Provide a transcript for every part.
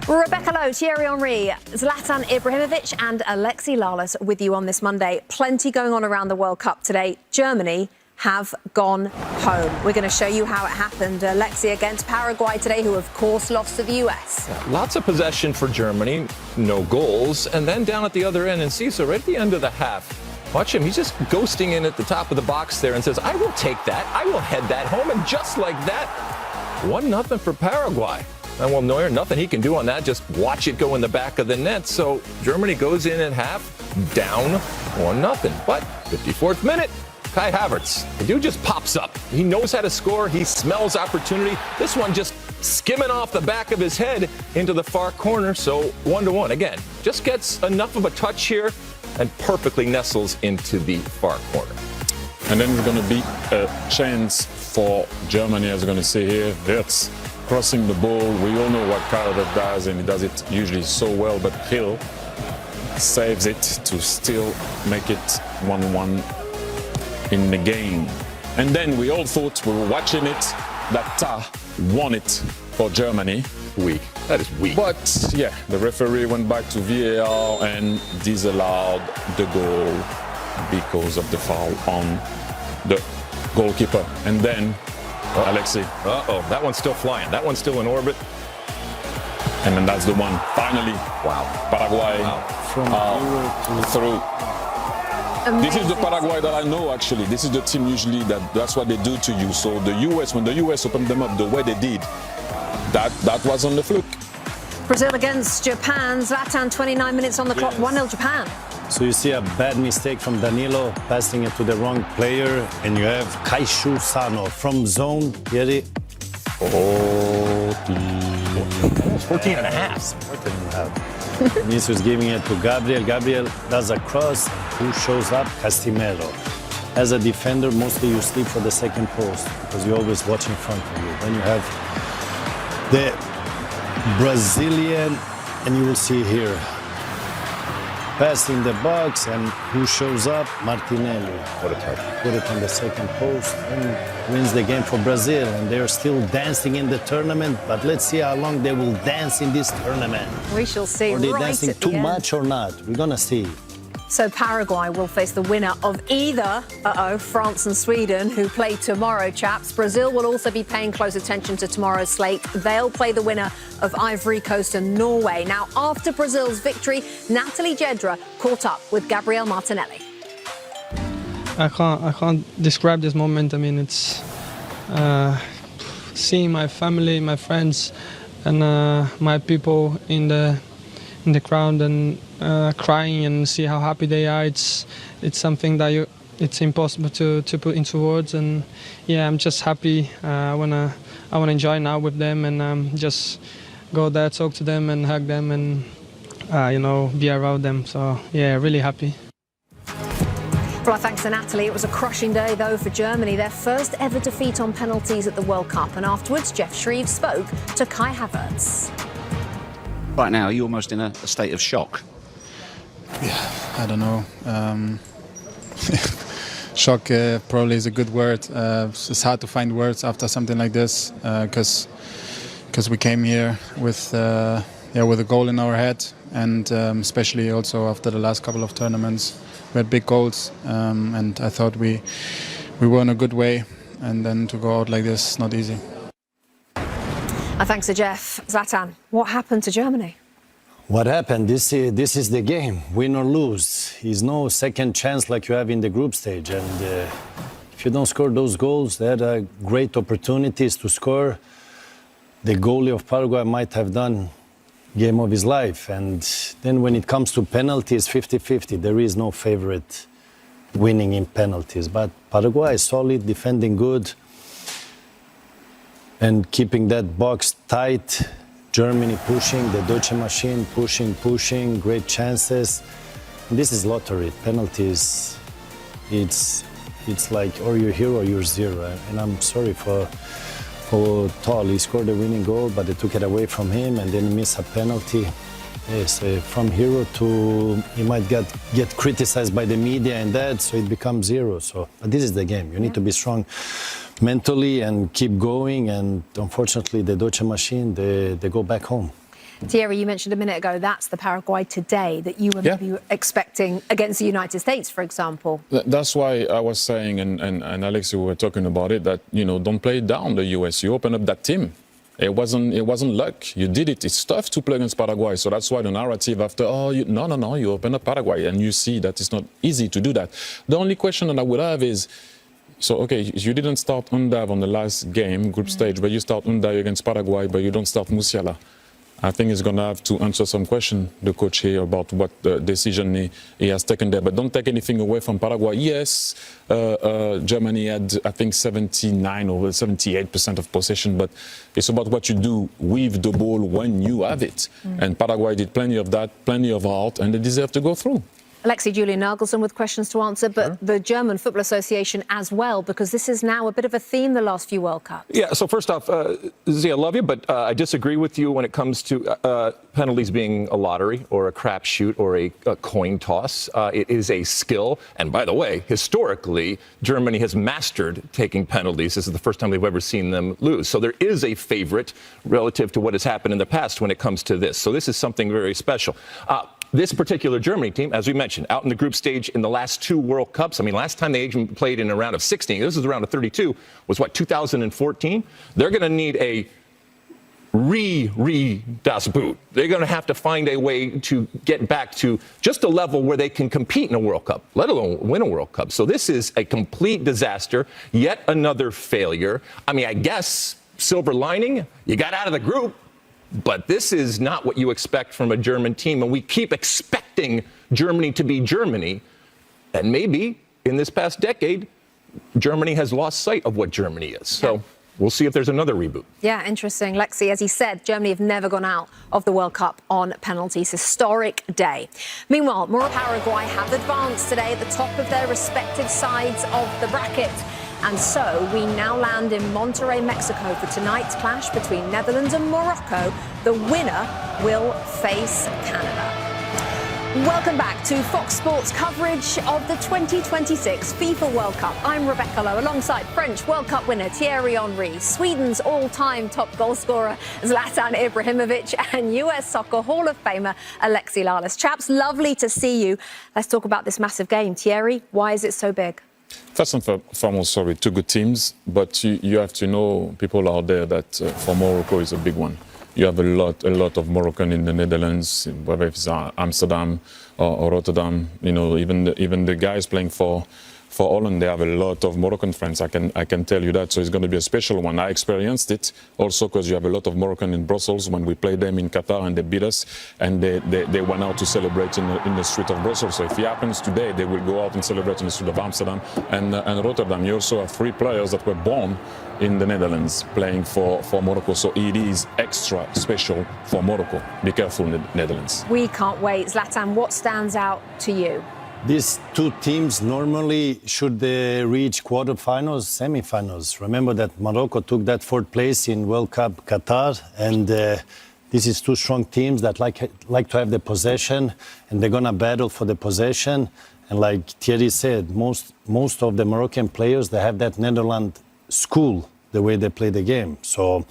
Rebecca Lowe, Thierry Henry, Zlatan Ibrahimovic and Alexi Lalas with you on this Monday. Plenty going on around the World Cup today. Germany have gone home. We're going to show you how it happened. Alexi against Paraguay today, who of course lost to the US. Lots of possession for Germany, no goals. And then down at the other end, and Cesar, right at the end of the half, watch him, he's just ghosting in at the top of the box there and says, I will take that, I will head that home. And just like that, 1-0 for Paraguay. And well, Neuer, nothing he can do on that, just watch it go in the back of the net. So Germany goes in at half, down 1-0. But 54th minute, Kai Havertz, the dude just pops up. He knows how to score, he smells opportunity. This one just skimming off the back of his head into the far corner. So 1-1 again, just gets enough of a touch here and perfectly nestles into the far corner. And then it's going to be a chance for Germany, as we're going to see here. Wirtz crossing the ball. We all know what Carter does, and he does it usually so well, but Hill saves it to still make it 1-1 in the game. And then we all thought, we were watching it, that Ta won it for Germany. Weak. That is weak. But yeah, the referee went back to VAR and disallowed the goal because of the foul on the goalkeeper. And then Alexi. That one's still flying. That one's still in orbit. And then that's the one. Finally, wow. Paraguay through. Amazing. This is the Paraguay that I know, actually. This is the team usually that's what they do to you. So the US, when the US opened them up the way they did, that was on the fluke. Brazil against Japan. Zlatan, 29 minutes on the clock. 1-0 Japan. So you see a bad mistake from Danilo, passing it to the wrong player, and you have Kaishu Sano from zone. Thierry. 14 and a half. Vinicius giving it to Gabriel. Gabriel does a cross. Who shows up? Castimero. As a defender, mostly you sleep for the second post because you always watch in front of you. Then you have the Brazilian, and you will see here. Pass in the box, and who shows up? Martinelli. What a touch. Put it on the second post and wins the game for Brazil. And they're still dancing in the tournament, but let's see how long they will dance in this tournament. We shall see. Are they right dancing at the too end. much or not? We're gonna see. So Paraguay will face the winner of either, France and Sweden, who play tomorrow, chaps. Brazil will also be paying close attention to tomorrow's slate. They'll play the winner of Ivory Coast and Norway. Now, after Brazil's victory, Natalie Jedra caught up with Gabriel Martinelli. I can't describe this moment. I mean, it's seeing my family, my friends, and my people in the crowd and crying and see how happy they are. It's something that it's impossible to put into words. And yeah, I'm just happy. I wanna enjoy now with them and just go there, talk to them and hug them and be around them. So yeah, really happy. Well, thanks to Natalie. It was a crushing day, though, for Germany. Their first ever defeat on penalties at the World Cup. And afterwards, Jeff Shreve spoke to Kai Havertz. Right now, you're almost in a state of shock. Yeah, I don't know. Shock probably is a good word. It's hard to find words after something like this because we came here with a goal in our head, and especially also after the last couple of tournaments, we had big goals, and I thought we were in a good way, and then to go out like this, not easy. Thanks to Jeff. Zlatan, what happened to Germany? What happened? This is the game. Win or lose. It's no second chance like you have in the group stage. And if you don't score those goals, they had great opportunities to score. The goalie of Paraguay might have done game of his life. And then when it comes to penalties, 50-50. There is no favorite winning in penalties. But Paraguay is solid, defending good, and keeping that box tight. Germany pushing, the Deutsche Machine pushing, great chances. And this is lottery. Penalties, it's like or you're here or you're zero. And I'm sorry for Tall. He scored the winning goal, but they took it away from him and then miss a penalty. Yes, from hero to he might get criticized by the media and that, so it becomes zero. So, but this is the game. You need to be strong mentally and keep going. And unfortunately, the Deutsche Machine, they go back home. Thierry, you mentioned a minute ago that's the Paraguay today that you were maybe expecting against the United States, for example. That's why I was saying, and Alex, we were talking about it, that, don't play down the US. You open up that team. It wasn't luck. You did it. It's tough to play against Paraguay. So that's why the narrative after, no, you open up Paraguay. And you see that it's not easy to do that. The only question that I would have is, so, okay, you didn't start Undav on the last game, group stage, but you start Undav against Paraguay, but you don't start Musiala. I think he's going to have to answer some question, the coach here, about what decision he has taken there. But don't take anything away from Paraguay. Yes, Germany had, I think, 79 or 78% of possession, but it's about what you do with the ball when you have it. And Paraguay did plenty of that, plenty of art, and they deserve to go through. Alexi, Julian Nagelsmann with questions to answer, but the German Football Association as well, because this is now a bit of a theme the last few World Cups. Yeah, so first off, Zia, I love you, but I disagree with you when it comes to penalties being a lottery or a crapshoot or a coin toss. It is a skill. And by the way, historically, Germany has mastered taking penalties. This is the first time we've ever seen them lose. So there is a favorite relative to what has happened in the past when it comes to this. So this is something very special. This particular Germany team, as we mentioned, out in the group stage in the last 2 World Cups. I mean, last time they even played in a round of 16, this is a round of 32, was what, 2014? They're going to need a das Boot. They're going to have to find a way to get back to just a level where they can compete in a World Cup, let alone win a World Cup. So this is a complete disaster, yet another failure. I mean, I guess silver lining, you got out of the group. But this is not what you expect from a German team. And we keep expecting Germany to be Germany. And maybe in this past decade, Germany has lost sight of what Germany is. So we'll see if there's another reboot. Yeah, interesting. Lexi, as he said, Germany have never gone out of the World Cup on penalties. Historic day. Meanwhile, Morocco and Paraguay have advanced today at the top of their respective sides of the bracket. And so we now land in Monterrey, Mexico for tonight's clash between Netherlands and Morocco. The winner will face Canada. Welcome back to Fox Sports coverage of the 2026 FIFA World Cup. I'm Rebecca Lowe alongside French World Cup winner Thierry Henry, Sweden's all-time top goal scorer Zlatan Ibrahimovic, and US Soccer Hall of Famer Alexi Lalas. Chaps, lovely to see you. Let's talk about this massive game. Thierry, why is it so big? First and foremost, sorry, 2 good teams, but you have to know, people out there, that for Morocco is a big one. You have a lot of Moroccan in the Netherlands, whether it's Amsterdam or Rotterdam. Even the guys playing for Holland, they have a lot of Moroccan friends. I can tell you that. So it's going to be a special one. I experienced it also because you have a lot of Moroccan in Brussels when we played them in Qatar and they beat us, and they went out to celebrate in the street of Brussels. So if it happens today, they will go out and celebrate in the street of Amsterdam and Rotterdam. You also have 3 players that were born in the Netherlands playing for Morocco. So it is extra special for Morocco. Be careful, Netherlands. We can't wait. Zlatan, what stands out to you? These 2 teams normally should reach quarterfinals, semifinals. Remember that Morocco took that 4th place in World Cup Qatar, and this is 2 strong teams that like to have the possession, and they're gonna battle for the possession. And like Thierry said, most of the Moroccan players, they have that Netherlands school, the way they play the game. So,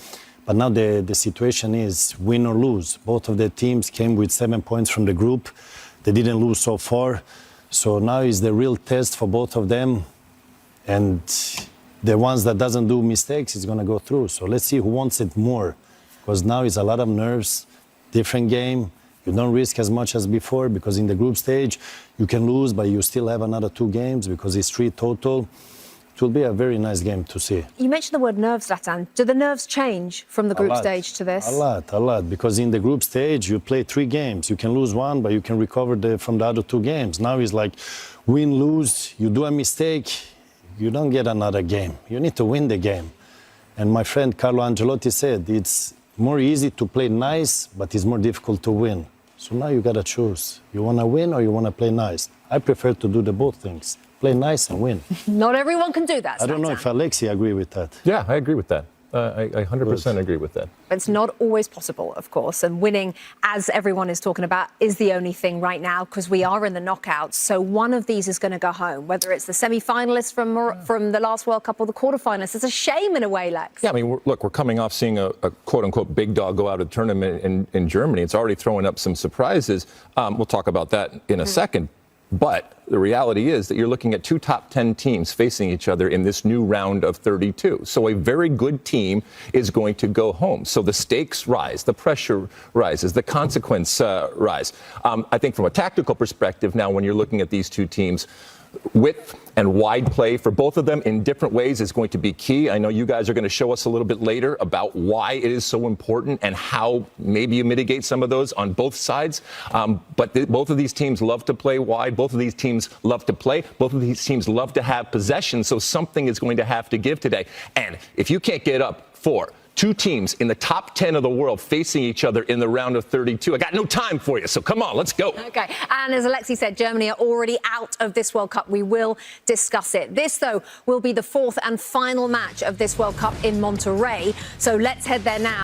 but now the situation is win or lose. Both of the teams came with 7 points from the group. They didn't lose so far. So now is the real test for both of them, and the ones that doesn't do mistakes is going to go through. So let's see who wants it more, because now it's a lot of nerves, different game. You don't risk as much as before, because in the group stage you can lose, but you still have another 2 games because it's 3 total. It will be a very nice game to see. You mentioned the word nerves, Zlatan. Do the nerves change from the group stage to this? A lot. Because in the group stage, you play 3 games. You can lose 1, but you can recover from the other 2 games. Now it's like win, lose. You do a mistake, you don't get another game. You need to win the game. And my friend Carlo Ancelotti said it's more easy to play nice, but it's more difficult to win. So now you got to choose. You want to win or you want to play nice? I prefer to do both things. Play nice and win. Not everyone can do that, Zlatan. I don't know if Alexi agree with that. Yeah, I agree with that. I 100% agree with that. It's not always possible, of course, and winning, as everyone is talking about, is the only thing right now because we are in the knockouts. So one of these is going to go home, whether it's the semi-finalists from the last World Cup or the quarterfinalists. It's a shame in a way, Lex. Yeah, I mean, we're coming off seeing a quote-unquote big dog go out of the tournament in Germany. It's already throwing up some surprises. We'll talk about that in a second. But the reality is that you're looking at two top 10 teams facing each other in this new round of 32. So a very good team is going to go home. So the stakes rise, the pressure rises, the consequence rise. I think from a tactical perspective now, when you're looking at these two teams, width and wide play for both of them in different ways is going to be key. I know you guys are going to show us a little bit later about why it is so important and how maybe you mitigate some of those on both sides. But both of these teams love to play wide. Both of these teams love to play. Both of these teams love to have possession. So something is going to have to give today. And if you can't get up for two teams in the top 10 of the world facing each other in the round of 32. I got no time for you, so come on, let's go. Okay, and as Alexi said, Germany are already out of this World Cup. We will discuss it. This, though, will be the fourth and final match of this World Cup in Monterrey. So let's head there now.